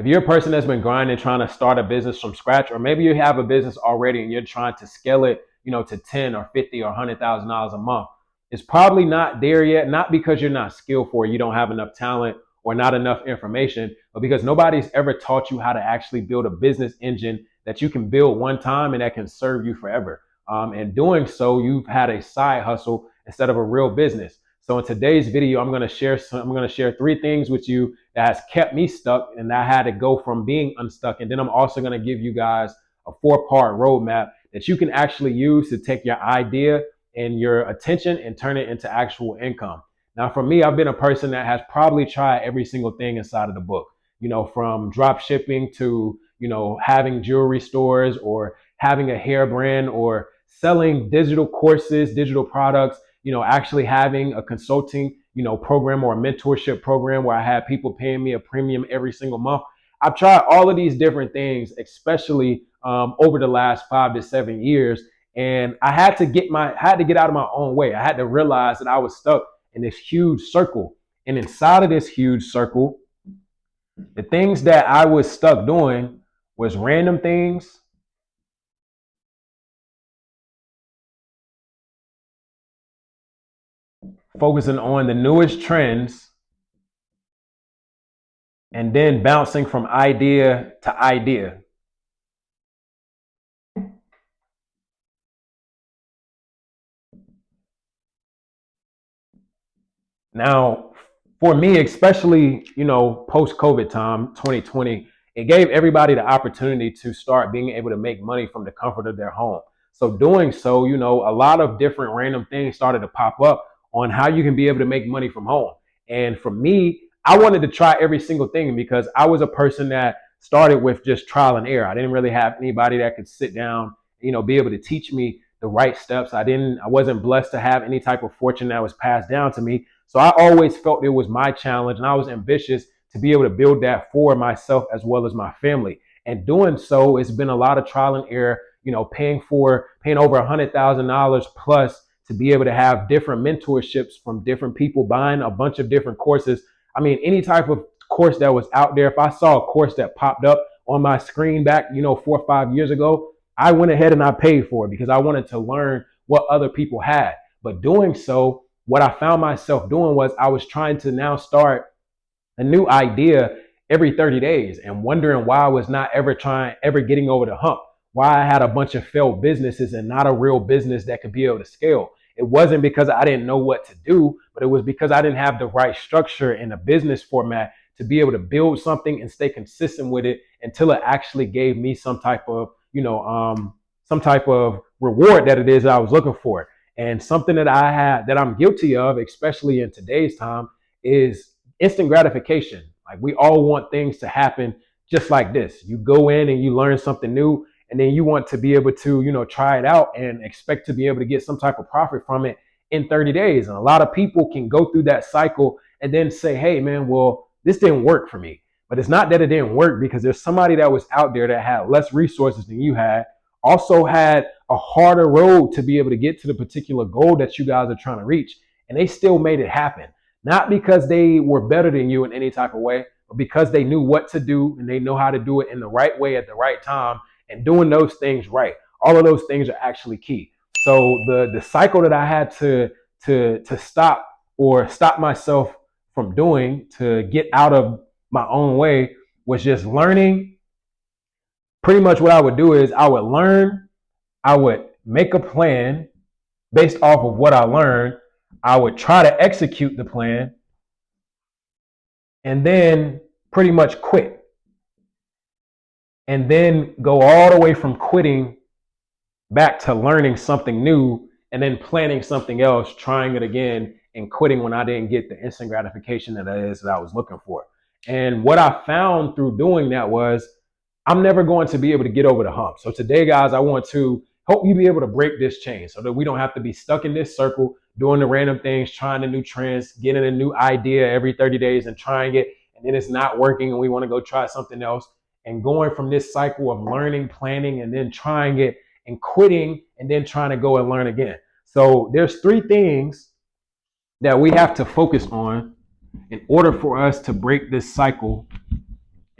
If you're a person that's been grinding, trying to start a business from scratch, or maybe you have a business already and you're trying to scale it, to 10 or 50 or $100,000 a month, it's probably not there yet. Not because you're not skilled for it, you don't have enough talent or not enough information, but because nobody's ever taught you how to actually build a business engine that you can build one time and that can serve you forever. And doing so, you've had a side hustle instead of a real business. So in today's video, I'm going to share three things with you that has kept me stuck and I had to go from being unstuck. And then I'm also going to give you guys a 4-part roadmap that you can actually use to take your idea and your attention and turn it into actual income. Now, for me, I've been a person that has probably tried every single thing inside of the book, from drop shipping to, having jewelry stores or having a hair brand or selling digital courses, digital products, actually having a consulting, program or a mentorship program where I had people paying me a premium every single month. I've tried all of these different things, especially over the last 5 to 7 years. And I had to get out of my own way. I had to realize that I was stuck in this huge circle. And inside of this huge circle, the things that I was stuck doing was random things, focusing on the newest trends, and then bouncing from idea to idea. Now, for me, especially, post-COVID time, 2020, it gave everybody the opportunity to start being able to make money from the comfort of their home. So doing so, a lot of different random things started to pop up on how you can be able to make money from home. And for me, I wanted to try every single thing because I was a person that started with just trial and error. I didn't really have anybody that could sit down, be able to teach me the right steps. I wasn't blessed to have any type of fortune that was passed down to me. So I always felt it was my challenge and I was ambitious to be able to build that for myself as well as my family. And doing so, it's been a lot of trial and error, paying over $100,000 plus to be able to have different mentorships from different people, buying a bunch of different courses. I mean, any type of course that was out there. If I saw a course that popped up on my screen back, 4 or 5 years ago, I went ahead and I paid for it because I wanted to learn what other people had. But doing so, what I found myself doing was I was trying to now start a new idea every 30 days and wondering why I was not ever getting over the hump, why I had a bunch of failed businesses and not a real business that could be able to scale. It wasn't because I didn't know what to do, but it was because I didn't have the right structure and a business format to be able to build something and stay consistent with it until it actually gave me some type of, reward that it is that I was looking for. And something that I'm guilty of, especially in today's time, is instant gratification. Like we all want things to happen just like this. You go in and you learn something new, and then you want to be able to, try it out and expect to be able to get some type of profit from it in 30 days. And a lot of people can go through that cycle and then say, hey, man, well, this didn't work for me. But it's not that it didn't work because there's somebody that was out there that had less resources than you had, also had a harder road to be able to get to the particular goal that you guys are trying to reach. And they still made it happen. Not because they were better than you in any type of way, but because they knew what to do and they know how to do it in the right way at the right time and doing those things right. All of those things are actually key. So the cycle that I had to stop myself from doing to get out of my own way was just learning. Pretty much what I would do is I would learn, I would make a plan based off of what I learned. I would try to execute the plan and then pretty much quit. And then go all the way from quitting back to learning something new and then planning something else, trying it again and quitting when I didn't get the instant gratification that I was looking for. And what I found through doing that was I'm never going to be able to get over the hump. So today, guys, I want to help you be able to break this chain so that we don't have to be stuck in this circle, doing the random things, trying the new trends, getting a new idea every 30 days and trying it. And then it's not working and we want to go try something else, and going from this cycle of learning, planning, and then trying it and quitting and then trying to go and learn again. So there's three things that we have to focus on in order for us to break this cycle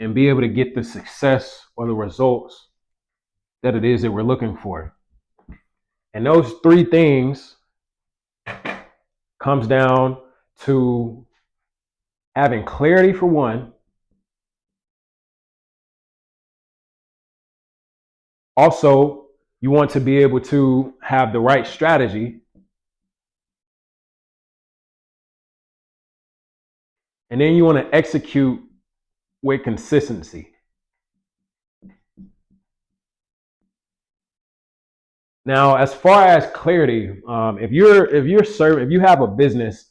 and be able to get the success or the results that it is that we're looking for. And those three things comes down to having clarity for one. Also, you want to be able to have the right strategy. And then you want to execute with consistency. Now, as far as clarity, if you have a business,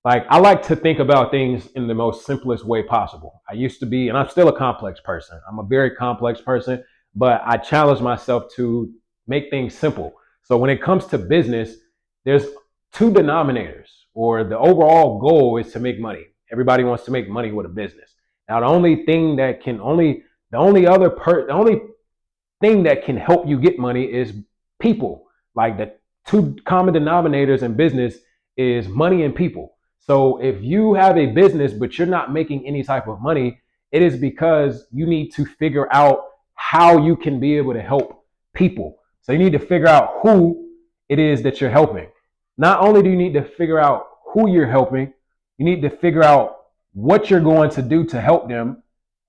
like I like to think about things in the most simplest way possible. I used to be, and I'm still a complex person. I'm a very complex person, but I challenge myself to make things simple. So when it comes to business, there's two denominators, or the overall goal is to make money. Everybody wants to make money with a business. Now, the only thing that can help you get money is people. Like the two common denominators in business is money and people. So if you have a business but you're not making any type of money, it is because you need to figure out how you can be able to help people. So you need to figure out who it is that you're helping. Not only do you need to figure out who you're helping, you need to figure out what you're going to do to help them,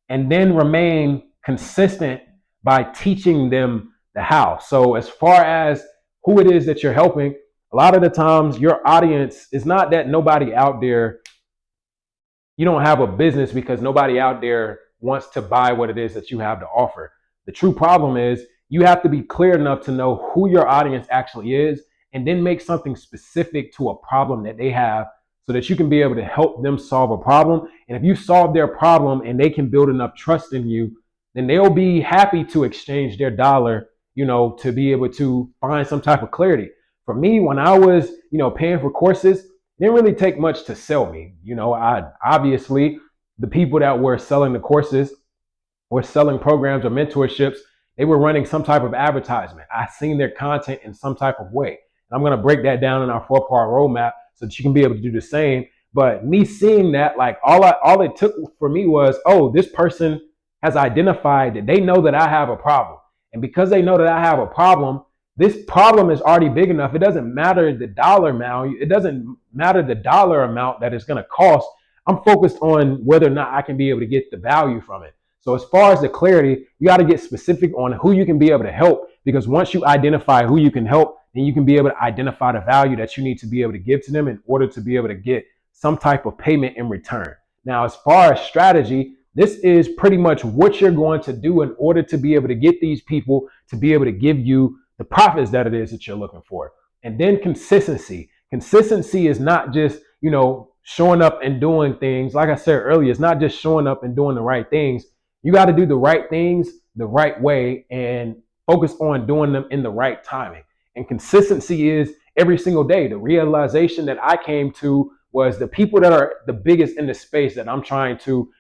and then remain consistent by teaching them the how. So as far as who it is that you're helping, a lot of the times your audience is not that nobody out there, you don't have a business because nobody out there wants to buy what it is that you have to offer. The true problem is you have to be clear enough to know who your audience actually is, and then make something specific to a problem that they have so that you can be able to help them solve a problem. And if you solve their problem and they can build enough trust in you, then they'll be happy to exchange their dollar, to be able to find some type of clarity. For me, when I was, paying for courses, it didn't really take much to sell me. I obviously, the people that were selling the courses or selling programs or mentorships, they were running some type of advertisement. I seen their content in some type of way. And I'm going to break that down in our 4-part roadmap so that you can be able to do the same. But me seeing that, like all it took for me was, oh, this person has identified that they know that I have a problem. And because they know that I have a problem, this problem is already big enough. It doesn't matter the dollar amount. It doesn't matter the dollar amount that it's going to cost. I'm focused on whether or not I can be able to get the value from it. So as far as the clarity, you got to get specific on who you can be able to help, because once you identify who you can help, then you can be able to identify the value that you need to be able to give to them in order to be able to get some type of payment in return. Now, as far as strategy, this is pretty much what you're going to do in order to be able to get these people to be able to give you the profits that it is that you're looking for. And then consistency. Consistency is not just, showing up and doing things. Like I said earlier, it's not just showing up and doing the right things. You got to do the right things the right way and focus on doing them in the right timing. And consistency is every single day. The realization that I came to was the people that are the biggest in the space that I'm trying to,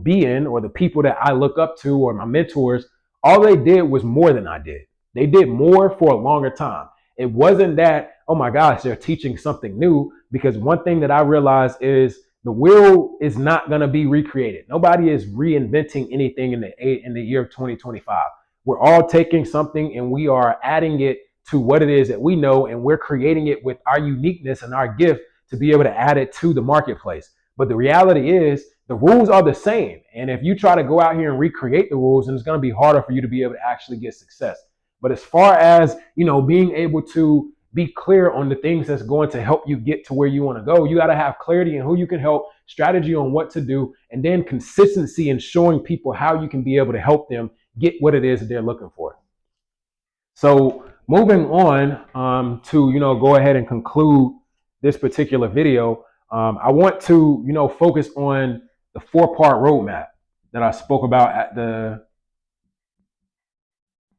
be in, or the people that I look up to, or my mentors, all they did was more than I did. They did more for a longer time. It wasn't that, oh my gosh, they're teaching something new, because one thing that I realized is the wheel is not going to be recreated. Nobody is reinventing anything in the year of 2025. We're all taking something and we are adding it to what it is that we know, and we're creating it with our uniqueness and our gift to be able to add it to the marketplace. But the reality is the rules are the same. And if you try to go out here and recreate the rules, then it's going to be harder for you to be able to actually get success. But as far as, being able to be clear on the things that's going to help you get to where you want to go, you got to have clarity in who you can help, strategy on what to do, and then consistency in showing people how you can be able to help them get what it is that they're looking for. So moving on to, go ahead and conclude this particular video, I want to, focus on the 4-part roadmap that I spoke about at the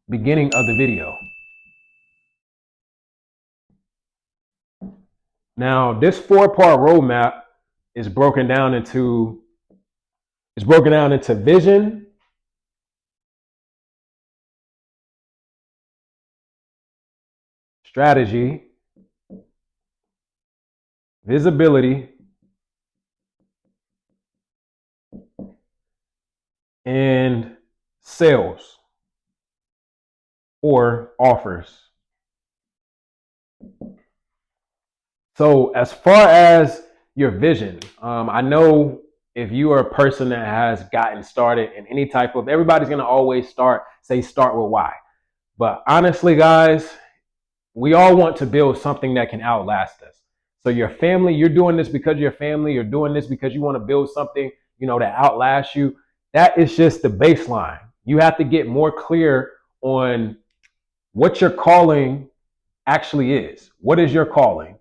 beginning of the video. Now, this 4-part roadmap is broken down into vision, strategy, visibility, and sales or offers. So as far as your vision, I know if you are a person that has gotten started in any type of, everybody's going to always start with why. But honestly, guys, we all want to build something that can outlast us. So your family, you're doing this because of your family, you're doing this because you want to build something, that outlasts you. That is just the baseline. You have to get more clear on what your calling actually is. What is your calling?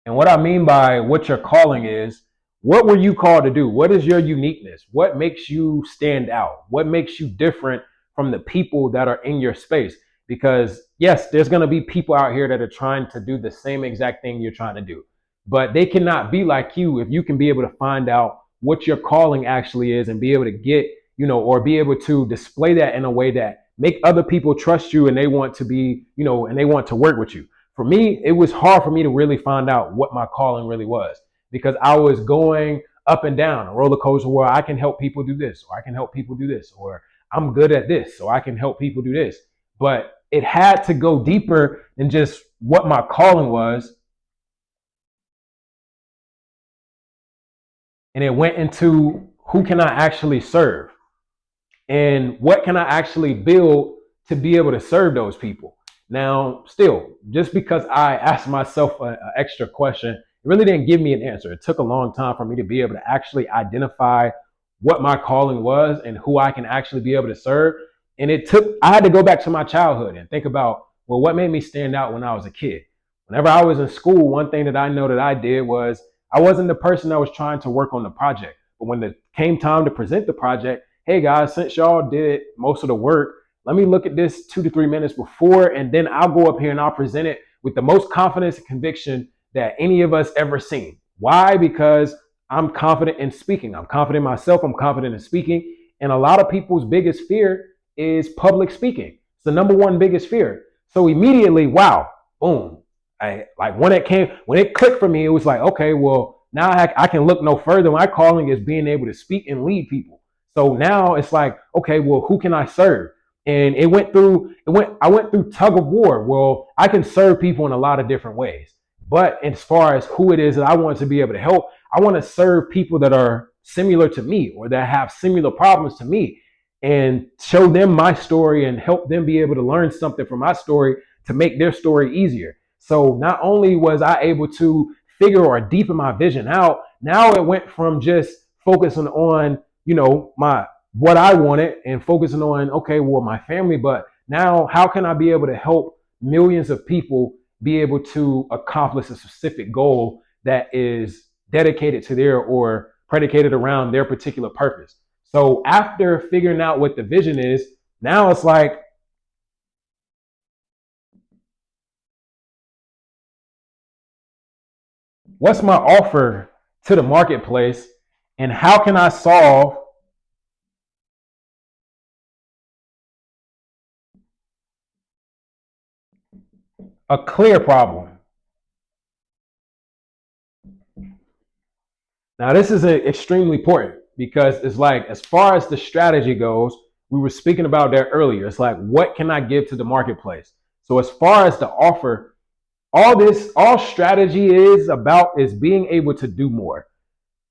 And what I mean by what your calling is, what were you called to do? What is your uniqueness? What makes you stand out? What makes you different from the people that are in your space? Because yes, there's going to be people out here that are trying to do the same exact thing you're trying to do, but they cannot be like you if you can be able to find out what your calling actually is and be able to get, or be able to display that in a way that make other people trust you and they want to be, and they want to work with you. For me, it was hard for me to really find out what my calling really was because I was going up and down a roller coaster where I can help people do this, or I can help people do this, or I'm good at this, so I can help people do this. But it had to go deeper than just what my calling was. And it went into who can I actually serve and what can I actually build to be able to serve those people. Now, still, just because I asked myself an extra question, it really didn't give me an answer. It took a long time for me to be able to actually identify what my calling was and who I can actually be able to serve. And I had to go back to my childhood and think about, well, what made me stand out when I was a kid? Whenever I was in school, one thing that I know that I did was I wasn't the person that was trying to work on the project. But when it came time to present the project, hey guys, since y'all did most of the work, let me look at this 2 to 3 minutes before, and then I'll go up here and I'll present it with the most confidence and conviction that any of us ever seen. Why? Because I'm confident in speaking. I'm confident in myself. I'm confident in speaking. And a lot of people's biggest fear is public speaking. It's the number one biggest fear. So immediately, wow, boom. When it clicked for me, it was like, okay, well, now I can look no further. My calling is being able to speak and lead people. So now it's like, okay, well, who can I serve? And I went through tug of war. Well, I can serve people in a lot of different ways. But as far as who it is that I want to be able to help, I want to serve people that are similar to me or that have similar problems to me and show them my story and help them be able to learn something from my story to make their story easier. So not only was I able to figure or deepen my vision out, now it went from just focusing on, what I wanted and focusing on, okay, well, my family, but now how can I be able to help millions of people be able to accomplish a specific goal that is dedicated to their or predicated around their particular purpose? So after figuring out what the vision is, now it's like, what's my offer to the marketplace and how can I solve a clear problem? Now, this is extremely important because it's like, as far as the strategy goes, we were speaking about that earlier. It's like, what can I give to the marketplace? So as far as the offer, all strategy is about is being able to do more.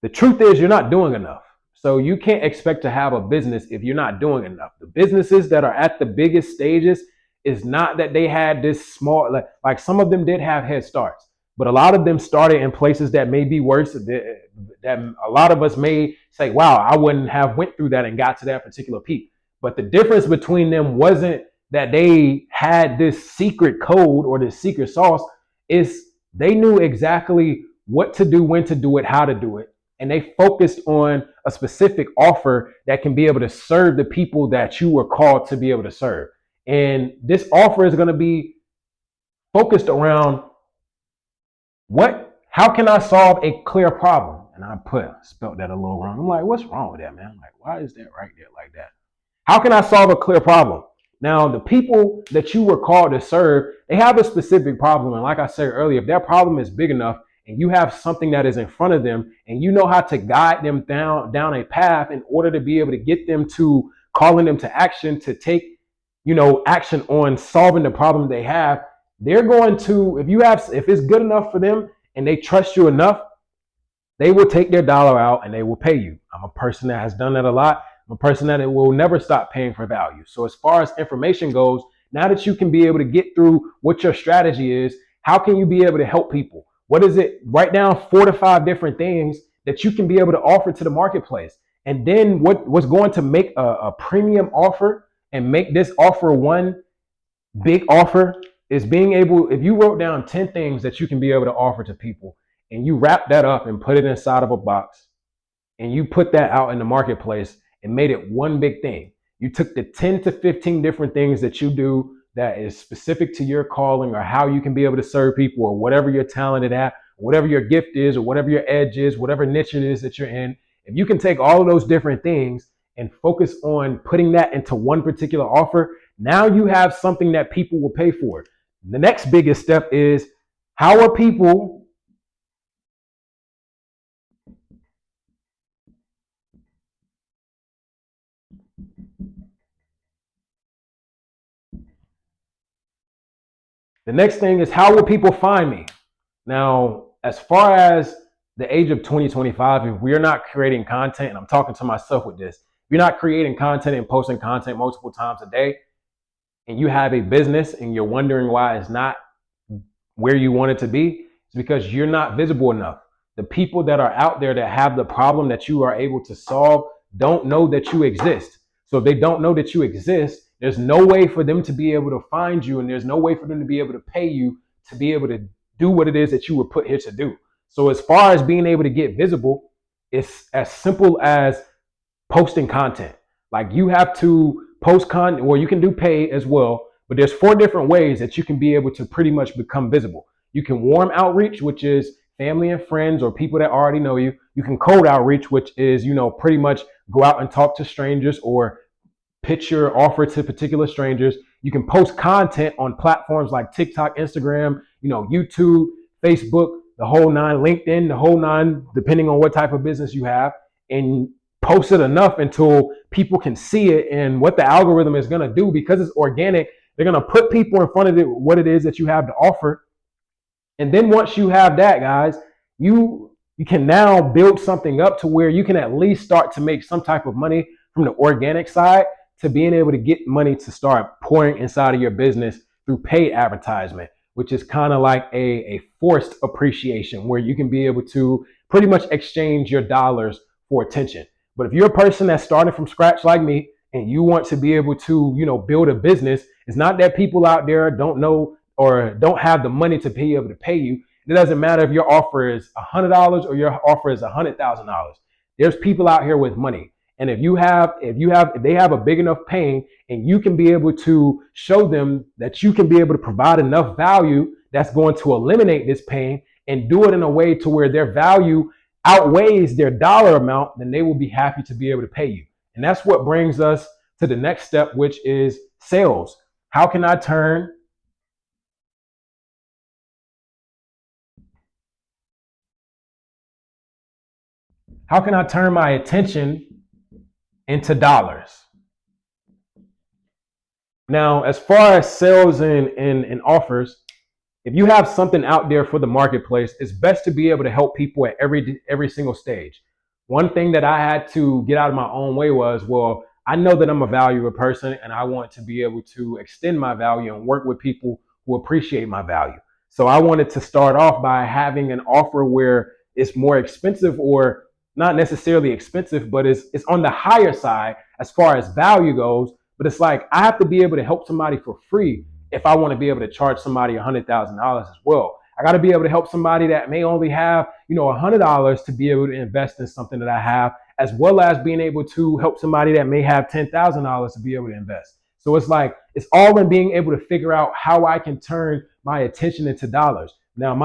The truth is you're not doing enough. So you can't expect to have a business if you're not doing enough. The businesses that are at the biggest stages is not that they had this small, like some of them did have head starts, but a lot of them started in places that may be worse, that a lot of us may say, wow, I wouldn't have went through that and got to that particular peak. But the difference between them wasn't that they had this secret code or this secret sauce. Is they knew exactly what to do, when to do it, how to do it. And they focused on a specific offer that can be able to serve the people that you were called to be able to serve. And this offer is going to be focused around how can I solve a clear problem? And I spelled that a little wrong. I'm like, what's wrong with that, man? I'm like, why is that right there like that? How can I solve a clear problem? Now, the people that you were called to serve, they have a specific problem. And like I said earlier, if that problem is big enough and you have something that is in front of them, and you know how to guide them down a path in order to be able to get them to calling them to action, to take, action on solving the problem they have, they're going to, if it's good enough for them and they trust you enough, they will take their dollar out and they will pay you. I'm a person that has done that a lot. I'm a person that will never stop paying for value. So as far as information goes, now that you can be able to get through what your strategy is, how can you be able to help people? What is it? Write down 4 to 5 different things that you can be able to offer to the marketplace. And then what's going to make a premium offer and make this offer one big offer is being able, if you wrote down 10 things that you can be able to offer to people, and you wrap that up and put it inside of a box, and you put that out in the marketplace and made it one big thing. You took the 10 to 15 different things that you do that is specific to your calling or how you can be able to serve people or whatever you're talented at, whatever your gift is or whatever your edge is, whatever niche it is that you're in. If you can take all of those different things and focus on putting that into one particular offer, now you have something that people will pay for. The next biggest step is, how are people The next thing is, how will people find me? Now, as far as the age of 2025, if we're not creating content, and I'm talking to myself with this, if you're not creating content and posting content multiple times a day, and you have a business and you're wondering why it's not where you want it to be, it's because you're not visible enough. The people that are out there that have the problem that you are able to solve don't know that you exist. So if they don't know that you exist, there's no way for them to be able to find you, and there's no way for them to be able to pay you to be able to do what it is that you were put here to do. So as far as being able to get visible, it's as simple as posting content. Like, you have to post content, or you can do pay as well, but there's 4 different ways that you can be able to pretty much become visible. You can warm outreach, which is family and friends or people that already know you. You can cold outreach, which is, pretty much go out and talk to strangers or pitch your offer to particular strangers. You can post content on platforms like TikTok, Instagram, YouTube, Facebook, the whole 9, LinkedIn, the whole 9, depending on what type of business you have, and post it enough until people can see it. And what the algorithm is going to do, because it's organic, they're going to put people in front of what it is that you have to offer. And then once you have that, guys, you can now build something up to where you can at least start to make some type of money from the organic side, to being able to get money to start pouring inside of your business through paid advertisement, which is kind of like a forced appreciation, where you can be able to pretty much exchange your dollars for attention. But if you're a person that's starting from scratch like me, and you want to be able to, build a business, it's not that people out there don't know or don't have the money to be able to pay you. It doesn't matter if your offer is $100 or your offer is $100,000. There's people out here with money. And if they have a big enough pain, and you can be able to show them that you can be able to provide enough value that's going to eliminate this pain, and do it in a way to where their value outweighs their dollar amount, then they will be happy to be able to pay you. And that's what brings us to the next step, which is sales. How can I turn my attention into dollars? Now, as far as sales and offers, if you have something out there for the marketplace, it's best to be able to help people at every single stage. One thing that I had to get out of my own way was, well, I know that I'm a valuable person, and I want to be able to extend my value and work with people who appreciate my value. So I wanted to start off by having an offer where it's more expensive, or not necessarily expensive, but it's on the higher side as far as value goes. But it's like, I have to be able to help somebody for free if I want to be able to charge somebody $100,000 as well. I got to be able to help somebody that may only have, $100 to be able to invest in something that I have, as well as being able to help somebody that may have $10,000 to be able to invest. So it's like, it's all in being able to figure out how I can turn my attention into dollars. Now,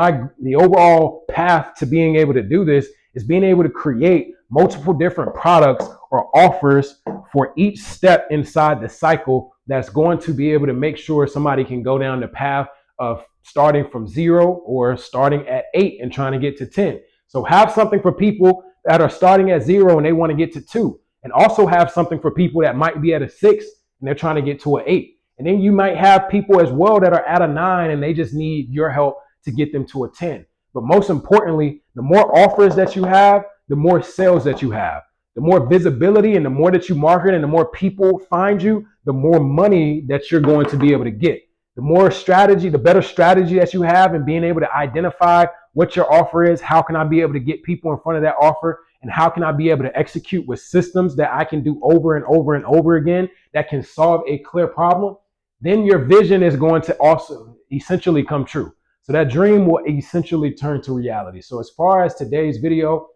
the overall path to being able to do this is being able to create multiple different products or offers for each step inside the cycle, that's going to be able to make sure somebody can go down the path of starting from 0 or starting at 8 and trying to get to 10. So have something for people that are starting at 0 and they want to get to 2. And also have something for people that might be at a 6 and they're trying to get to an 8. And then you might have people as well that are at a 9 and they just need your help to get them to a 10. But most importantly, the more offers that you have, the more sales that you have. The more visibility and the more that you market and the more people find you, the more money that you're going to be able to get. The more strategy, the better strategy that you have in being able to identify what your offer is, how can I be able to get people in front of that offer, and how can I be able to execute with systems that I can do over and over and over again that can solve a clear problem, then your vision is going to also essentially come true. So that dream will essentially turn to reality. So as far as today's video,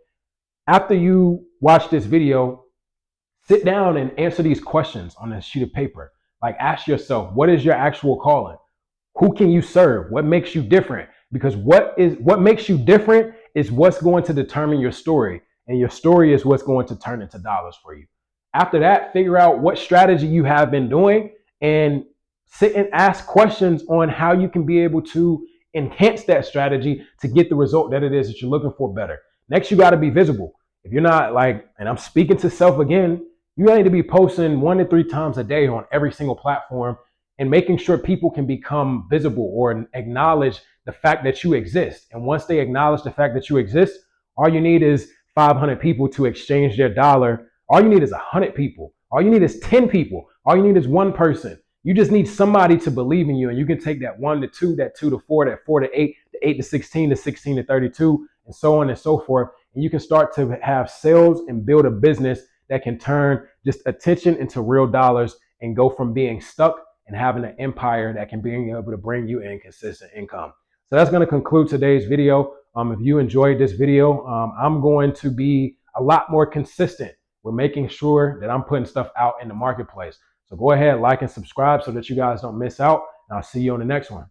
after you watch this video, sit down and answer these questions on a sheet of paper. Like, ask yourself, what is your actual calling? Who can you serve? What makes you different? Because what makes you different is what's going to determine your story. And your story is what's going to turn into dollars for you. After that, figure out what strategy you have been doing and sit and ask questions on how you can be able to enhance that strategy to get the result that it is that you're looking for better. Next, you got to be visible. If you're not, like, and I'm speaking to self again, you need to be posting 1 to 3 times a day on every single platform and making sure people can become visible or acknowledge the fact that you exist. And once they acknowledge the fact that you exist, all you need is 500 people to exchange their dollar. All you need is 100 people. All you need is 10 people. All you need is one person. You just need somebody to believe in you, and you can take that 1 to 2, that 2 to 4, that 4 to 8, the 8 to 16, the 16 to 32, and so on and so forth. And you can start to have sales and build a business that can turn just attention into real dollars and go from being stuck and having an empire that can be able to bring you in consistent income. So that's going to conclude today's video. If you enjoyed this video, I'm going to be a lot more consistent with making sure that I'm putting stuff out in the marketplace. So go ahead, like and subscribe so that you guys don't miss out. And I'll see you on the next one.